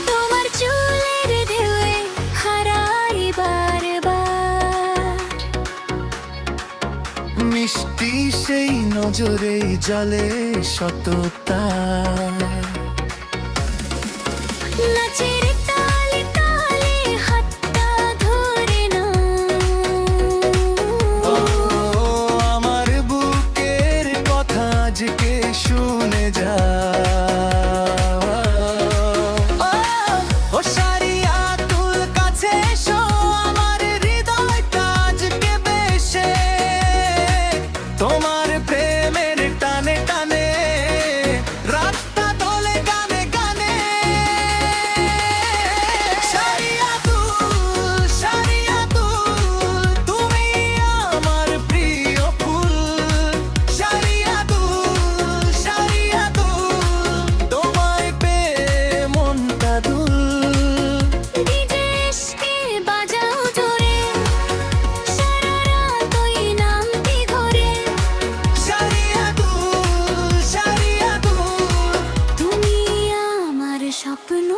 তোমার চুলের ঢেউয়ে হারাই বারবার, মিষ্টি সেই নজরে জলে সততা, নাচের তালে তালে হাতটা ধরে না, ও আমার বুকের কথা আজকে শুনে যা। ও সারিয়া তুল কাছে এসো, আমার হৃদয়টা আজকে বেশে তোমার প্রেমের টানে টানে রাতটা দোলে গানে গানে। সারিয়া তুল তুমি আমার প্রিয় ফুল, সারিয়া তুল তোমায় পেয়ে মনটা দুল। ডিজে এসকে বাজাও জোরে, সারা রাত ওই নামটি ঘোরে, সারিয়া তুল তুমি আমার স্বপ্ন।